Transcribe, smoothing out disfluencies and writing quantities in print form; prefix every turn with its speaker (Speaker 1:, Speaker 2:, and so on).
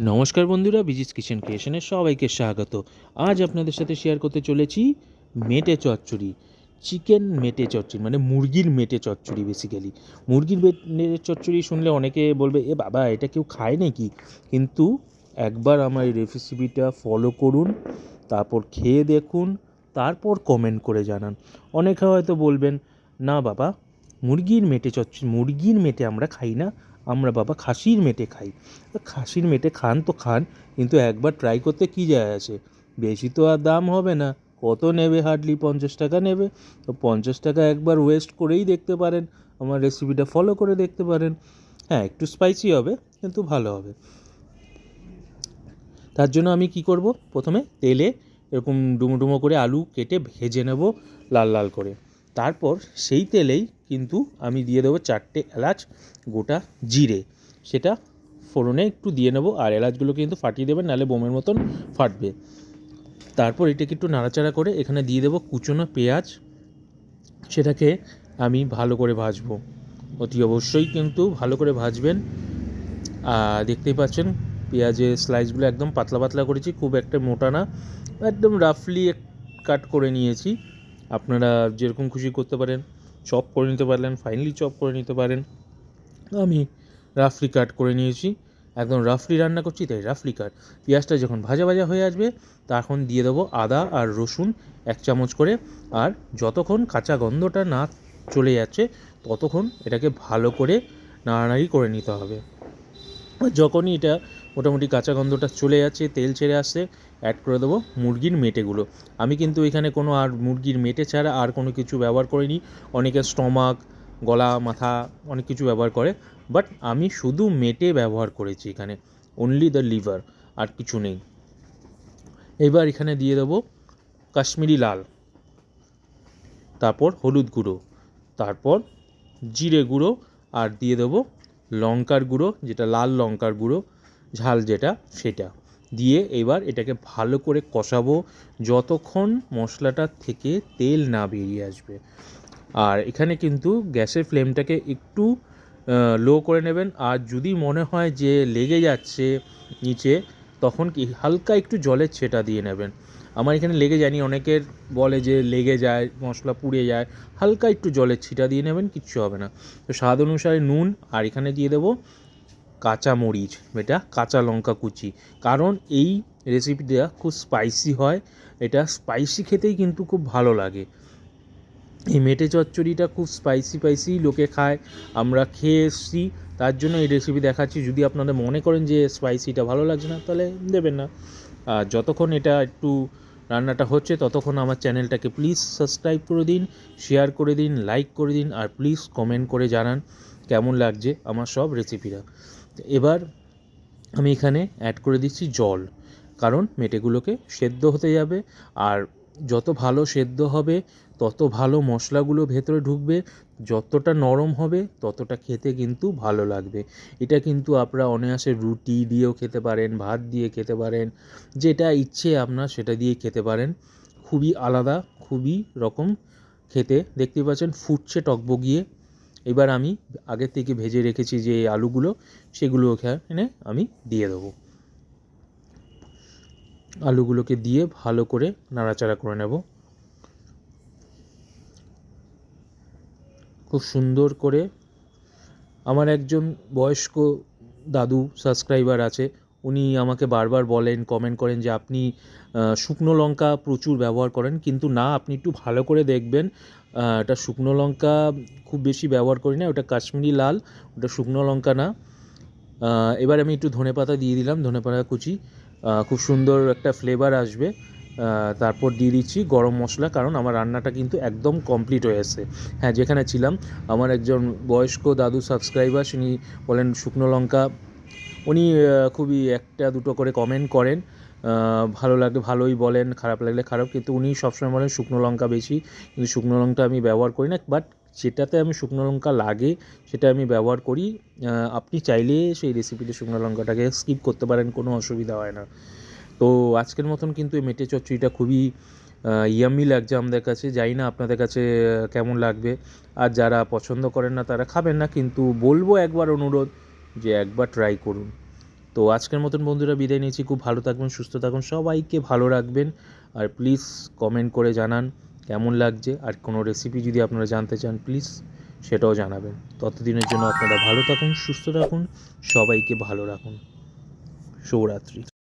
Speaker 1: নমস্কার বন্ধুরা, বিজিস কিচেন ক্রিয়েশনে সবাইকে স্বাগত। আজ আপনাদের সাথে শেয়ার করতে চলেছি মেটে চচ্চড়ি, চিকেন মেটে চচ্চড়ি, মানে মুরগির মেটে চচ্চড়ি। বেসিক্যালি মুরগির মেটে চচ্চড়ি শুনলে অনেকে বলবে এ বাবা, এটা কেউ খায় নাকি? কিন্তু একবার আমার এই রেসিপিটা ফলো করুন, তারপর খেয়ে দেখুন, তারপর কমেন্ট করে জানান। অনেকে হয়তো বলবেন না বাবা, মুরগির মেটে চচ্চড়ি, মুরগির মেটে আমরা খাই না, আমরা বাবা খাসির মেটে খাই। খাসির মেটে খান তো খান, কিন্তু একবার ট্রাই করতে কী যায় আছে? বেশি তো আর দাম হবে না, কত নেবে? হার্ডলি 50 টাকা নেবে। তো 50 টাকা একবার ওয়েস্ট করেই দেখতে পারেন, আমার রেসিপিটা ফলো করে দেখতে পারেন। হ্যাঁ, একটু স্পাইসি হবে কিন্তু ভালো হবে। তার জন্য আমি কি করব, প্রথমে তেলে এরকম ডুমো ডুমো করে আলু কেটে ভেজে নেব লাল লাল করে। তারপর সেই তেলেই কিন্তু আমি দিয়ে দেবো 4টে এলাচ, গোটা জিরে, সেটা ফোড়নে একটু দিয়ে নেব। আর এলাচগুলো কিন্তু ফাটিয়ে দেবেন, নাহলে বোমের মতন ফাটবে। তারপর এটাকে একটু নাড়াচাড়া করে এখানে দিয়ে দেবো কুচনো পেঁয়াজ, সেটাকে আমি ভালো করে ভাজবো। অতি অবশ্যই কিন্তু ভালো করে ভাজবেন। দেখতেই পাচ্ছেন পেঁয়াজের স্লাইসগুলো একদম পাতলা পাতলা করেছি, খুব একটা মোটা না, একদম রাফলি কাট করে নিয়েছি। আপনারা যেরকম খুশি করতে পারেন, চপ করে নিতে পারলেন, ফাইনলি চপ করে নিতে পারেন। আমি রাফলি কাট করে নিয়েছি, একদম রাফলি রান্না করছি তাই রাফলি কাট। পেঁয়াজটা যখন ভাজা ভাজা হয়ে আসবে, তখন দিয়ে দেবো আদা আর রসুন 1 চামচ করে। আর যতক্ষণ কাঁচা গন্ধটা না চলে যাচ্ছে, ততক্ষণ এটাকে ভালো করে নাড়ানাড়ি করে নিতে হবে। যখনই এটা মোটামুটি কাঁচা গন্ধটা চলে যাচ্ছে, তেল ছেড়ে আসছে, অ্যাড করে দেবো মুরগির মেটেগুলো। আমি কিন্তু এখানে কোনো আর মুরগির মেটে ছাড়া আর কোনো কিছু ব্যবহার করিনি। অনেকে স্টমাক, গলা, মাথা অনেক কিছু ব্যবহার করে, বাট আমি শুধু মেটে ব্যবহার করেছি এখানে, অনলি দ্য লিভার, আর কিছু নেই। এবার এখানে দিয়ে দেবো কাশ্মীরি লাল, তারপর হলুদ গুঁড়ো, তারপর জিরে গুঁড়ো, আর দিয়ে দেবো লঙ্কার গুঁড়ো, যেটা লাল লঙ্কার গুঁড়ো, ঝাল যেটা, সেটা দিয়ে এবার এটাকে ভালো করে কষাবো যতক্ষণ মশলাটার থেকে তেল না বেরিয়ে আসবে। আর এখানে কিন্তু গ্যাসের ফ্লেমটাকে একটু লো করে নেবেন। আর যদি মনে হয় যে লেগে যাচ্ছে নিচে, তখন কি হালকা একটু জলের ছেটা দিয়ে নেবেন। আমার এখানে লেগে যায়নি, অনেকের বলে যে লেগে যায়, মশলা পুড়ে যায়, হালকা একটু জলের ছিটা দিয়ে নেবেন, কিচ্ছু হবে না। তো স্বাদ অনুসারে নুন, আর এখানে দিয়ে দেবো কাঁচা মরিচ, এটা কাঁচা লঙ্কা কুচি, কারণ এই রেসিপিটা খুব স্পাইসি হয়। এটা স্পাইসি খেতেই কিন্তু খুব ভালো লাগে। এই মেটে চচ্চড়িটা খুব স্পাইসি লোকে খায়, আমরা খেয়ে এসছি, তার জন্য এই রেসিপি দেখাচ্ছি। যদি আপনাদের মনে করেন যে স্পাইসিটা ভালো লাগছে না, তাহলে দেবেন না। আর যতক্ষণ এটা একটু রান্নাটা হচ্ছে, ততক্ষণ আমার চ্যানেলটাকে প্লিজ সাবস্ক্রাইব করে দিন, শেয়ার করে দিন, লাইক করে দিন, আর প্লিজ কমেন্ট করে জানান কেমন লাগছে আমার সব রেসিপিরা। এবার আমি এখানে অ্যাড করে দিচ্ছি জল, কারণ মেটেগুলোকে সেদ্ধ হতে যাবে। আর যত ভালো সেদ্ধ হবে, তত ভালো মশলাগুলো ভেতরে ঢুকবে, যতটা নরম হবে ততটা খেতে কিন্তু ভালো লাগবে। এটা কিন্তু আপনারা অনায়াসে রুটি দিয়েও খেতে পারেন, ভাত দিয়ে খেতে পারেন, যেটা ইচ্ছে আপনার সেটা দিয়ে খেতে পারেন। খুবই আলাদা, খুবই রকম খেতে। দেখতে পাচ্ছেন ফুটছে টকবগিয়ে। এবার আমি আগে থেকে ভেজে রেখেছি যে আলুগুলো, সেগুলো এখানে আমি দিয়ে দেবো। আলুগুলোকে দিয়ে ভালো করে নাড়াচাড়া করে নেব, খুব সুন্দর করে। আমার একজন বয়স্ক দাদু সাবস্ক্রাইবার আছে, উনি আমাকে বারবার বলেন, কমেন্ট করেন যে আপনি শুকনো লঙ্কা প্রচুর ব্যবহার করেন, কিন্তু না, আপনি একটু ভালো করে দেখবেন। এটা শুকনো লঙ্কা খুব বেশি ব্যবহার করি না, ওটা কাশ্মীরি লাল, ওটা শুকনো লঙ্কা না। এবার আমি একটু ধনেপাতা দিয়ে দিলাম, ধনেপাতা কুচি, খুব সুন্দর একটা ফ্লেভার আসবে। তারপর দিয়ে দিচ্ছি গরম মশলা, কারণ আমার রান্নাটা কিন্তু একদম কমপ্লিট হয়ে এসেছে। হ্যাঁ, যেখানে ছিলাম, আমার একজন বয়স্ক দাদু সাবস্ক্রাইবার, তিনি বলেন শুকনো লঙ্কা, উনি খুবই একটা দুটো করে কমেন্ট করেন, ভালো লাগলে ভালোই বলেন, খারাপ লাগলে খারাপ, কিন্তু উনি সবসময় বলেন শুকনো লঙ্কা বেশি। কিন্তু শুকনো লঙ্কা আমি ব্যবহার করি না, বাট যেটাতে আমি শুকনো লঙ্কা লাগে সেটা আমি ব্যবহার করি। আপনি চাইলে সেই রেসিপিতে শুকনো লঙ্কাটাকে স্কিপ করতে পারেন, কোনো অসুবিধা হয় না। তো আজকের মতন কিন্তু এই মেটে চচ্চড়িটা খুবই ইয়াম্মি লাগছে আমাদের কাছে, জানি না আপনাদের কাছে কেমন লাগবে। আর যারা পছন্দ করেন না তারা খাবেন না, কিন্তু বলবো একবার অনুরোধ যে একবার ট্রাই করুন। তো আজকের মতন বন্ধুরা বিদায় নিয়েছি। খুব ভালো থাকবেন, সুস্থ থাকুন, সবাইকে ভালো রাখবেন। আর প্লিজ কমেন্ট করে জানান কেমন লাগছে, আর কোনো রেসিপি যদি আপনারা জানতে চান প্লিজ সেটাও জানাবেন। ততদিনের জন্য আপনারা ভালো থাকুন, সুস্থ থাকুন, সবাইকে ভালো রাখুন। শুভরাত্রি।